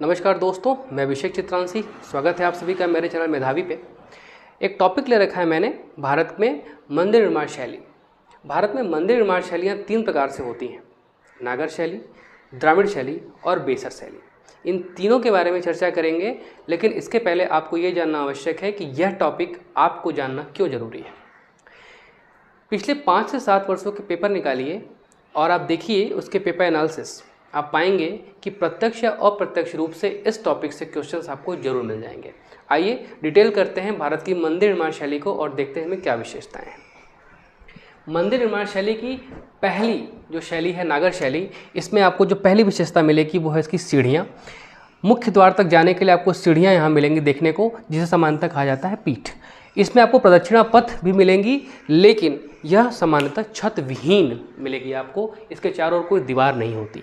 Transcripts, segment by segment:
नमस्कार दोस्तों, मैं अभिषेक चित्रांशी। स्वागत है आप सभी का मेरे चैनल मेधावी पे। एक टॉपिक ले रखा है मैंने, भारत में मंदिर निर्माण शैली। भारत में मंदिर निर्माण शैलियाँ 3 प्रकार से होती हैं: नागर शैली, द्राविड़ शैली और बेसर शैली। इन तीनों के बारे में चर्चा करेंगे, लेकिन इसके पहले आपको ये जानना आवश्यक है कि यह टॉपिक आपको जानना क्यों ज़रूरी है। पिछले 5 से 7 वर्षों के पेपर निकालिए और आप देखिए उसके पेपर एनालिसिस। आप पाएंगे कि प्रत्यक्ष या अप्रत्यक्ष रूप से इस टॉपिक से क्वेश्चंस आपको जरूर मिल जाएंगे। आइए डिटेल करते हैं भारत की मंदिर निर्माण शैली को और देखते हैं इनमें क्या विशेषताएं हैं। मंदिर निर्माण शैली की पहली जो शैली है नागर शैली, इसमें आपको जो पहली विशेषता मिलेगी वो है इसकी सीढ़ियाँ। मुख्य द्वार तक जाने के लिए आपको सीढ़ियाँ यहाँ मिलेंगी देखने को, जिसे सामान्यतः कहा जाता है पीठ। इसमें आपको प्रदक्षिणा पथ भी मिलेंगी, लेकिन यह सामान्यतः छत विहीन मिलेगी आपको। इसके चारों ओर कोई दीवार नहीं होती।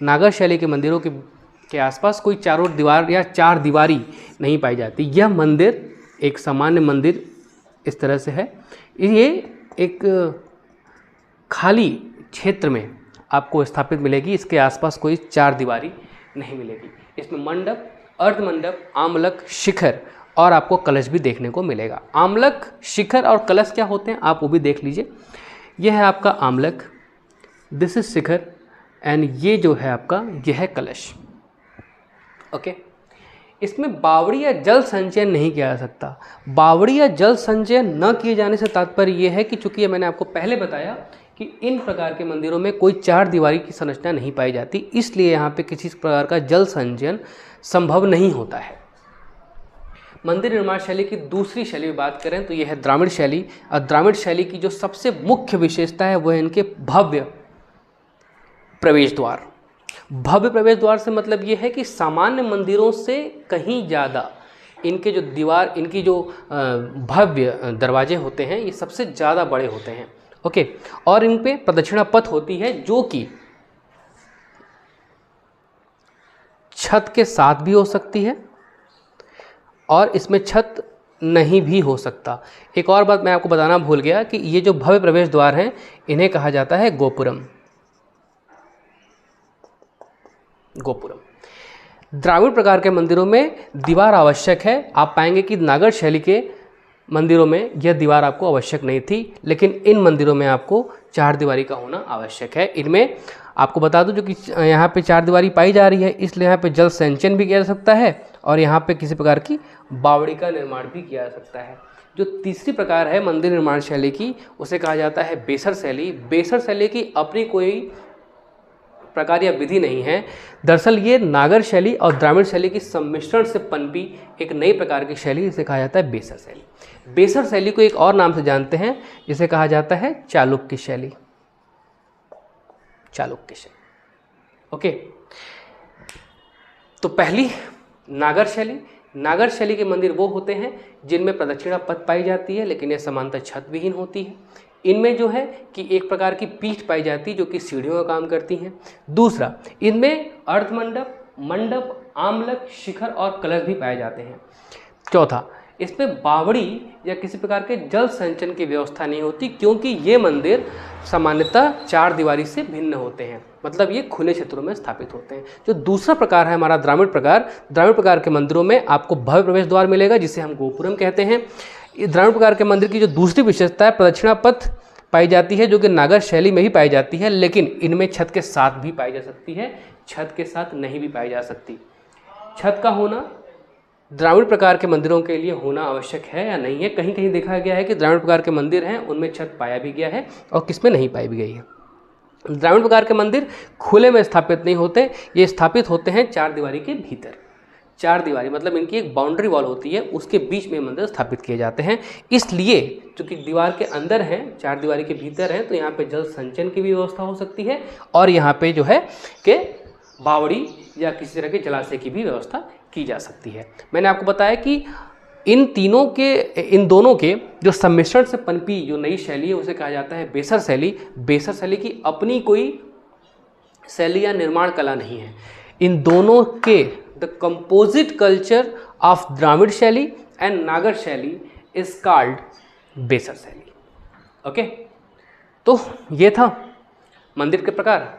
नागर शैली के मंदिरों के आसपास कोई चारों दीवार या चार दीवारी नहीं पाई जाती। यह मंदिर एक सामान्य मंदिर इस तरह से है। ये एक खाली क्षेत्र में आपको स्थापित मिलेगी। इसके आसपास कोई चार दीवारी नहीं मिलेगी। इसमें मंडप, अर्धमंडप, आमलक, शिखर और आपको कलश भी देखने को मिलेगा। आमलक, शिखर और कलश क्या होते हैं आप वो भी देख लीजिए। यह है आपका आमलक, दिस इज शिखर एंड ये जो है आपका यह है कलश। ओके, इसमें बावड़ी या जल संचयन नहीं किया जा सकता। बावड़ी या जल संचयन न किए जाने से तात्पर्य यह है कि चूंकि मैंने आपको पहले बताया कि इन प्रकार के मंदिरों में कोई चार दीवारी की संरचना नहीं पाई जाती, इसलिए यहाँ पे किसी प्रकार का जल संचयन संभव नहीं होता है। मंदिर निर्माण शैली की दूसरी शैली में बात करें तो यह है द्राविड़ शैली। और द्राविड़ शैली की जो सबसे मुख्य विशेषता है वो है इनके भव्य प्रवेश द्वार। भव्य प्रवेश द्वार से मतलब ये है कि सामान्य मंदिरों से कहीं ज़्यादा इनके जो दीवार, इनकी जो भव्य दरवाजे होते हैं ये सबसे ज़्यादा बड़े होते हैं। ओके, और इन पे प्रदक्षिणा पथ होती है जो कि छत के साथ भी हो सकती है और इसमें छत नहीं भी हो सकता। एक और बात मैं आपको बताना भूल गया कि ये जो भव्य प्रवेश द्वार हैं इन्हें कहा जाता है गोपुरम। गोपुरम द्राविड़ प्रकार के मंदिरों में दीवार आवश्यक है। आप पाएंगे कि नागर शैली के मंदिरों में यह दीवार आपको आवश्यक नहीं थी, लेकिन इन मंदिरों में आपको चार दीवारी का होना आवश्यक है। इनमें आपको बता दूं जो कि यहाँ पे चार दीवारी पाई जा रही है, इसलिए यहाँ पे जल संचयन भी किया जा सकता है और यहाँ पे किसी प्रकार की बावड़ी का निर्माण भी किया जा सकता है। जो तीसरी प्रकार है मंदिर निर्माण शैली की, उसे कहा जाता है बेसर शैली। बेसर शैली की अपनी कोई प्रकार या विधि नहीं है। दरअसल ये नागर शैली और द्राविड़ शैली की सम्मिश्रण से पनपी एक नई प्रकार की शैली, जिसे कहा जाता है बेसर शैली। बेसर शैली को एक और नाम से जानते हैं जिसे कहा जाता है चालुक्य शैली। चालुक्य शैली। ओके, तो पहली नागर शैली। नागर शैली के मंदिर वो होते हैं जिनमें प्रदक्षिणा पथ पाई जाती है, लेकिन यह सामान्यतः छत विहीन होती है। इनमें जो है कि एक प्रकार की पीठ पाई जाती है जो कि सीढ़ियों का काम करती हैं। दूसरा, इनमें अर्धमंडप, मंडप, आमलक, शिखर और कलश भी पाए जाते हैं। चौथा, इसमें बावड़ी या किसी प्रकार के जल संचयन की व्यवस्था नहीं होती, क्योंकि ये मंदिर सामान्यतः चार दीवारी से भिन्न होते हैं, मतलब ये खुले क्षेत्रों में स्थापित होते हैं। जो दूसरा प्रकार है हमारा द्राविड़ प्रकार, द्राविड़ प्रकार के मंदिरों में आपको भव्य प्रवेश द्वार मिलेगा जिसे हम गोपुरम कहते हैं। द्राविड़ प्रकार के मंदिर की जो दूसरी विशेषता है, प्रदक्षिणा पथ पाई जाती है जो कि नागर शैली में ही पाई जाती है, लेकिन इनमें छत के साथ भी पाई जा सकती है, छत के साथ नहीं भी पाई जा सकती। छत का होना द्राविड़ प्रकार के मंदिरों के लिए होना आवश्यक है या नहीं है। कहीं कहीं देखा गया है कि द्राविड़ प्रकार के मंदिर हैं उनमें छत पाया भी गया है और किसमें नहीं पाई भी गई है। द्राविड़ प्रकार के मंदिर खुले में स्थापित नहीं होते, ये स्थापित होते हैं चार दीवारी के भीतर। चार दीवारी मतलब इनकी एक बाउंड्री वॉल होती है, उसके बीच में मंदिर स्थापित किए जाते हैं। इसलिए चूंकि दीवार के अंदर हैं, चार दीवारी के भीतर हैं, तो यहाँ पे जल संचयन की भी व्यवस्था हो सकती है और यहाँ पे जो है कि बावड़ी या किसी तरह के जलाशय की भी व्यवस्था की जा सकती है। मैंने आपको बताया कि इन दोनों के जो सम्मिश्रण से पनपी जो नई शैली है उसे कहा जाता है बेसर शैली। बेसर शैली की अपनी कोई शैली या निर्माण कला नहीं है। इन दोनों के the composite culture of Dravida शैली एंड नागर शैली इज कॉल्ड बेसर शैली। ओके, तो ये था मंदिर के प्रकार।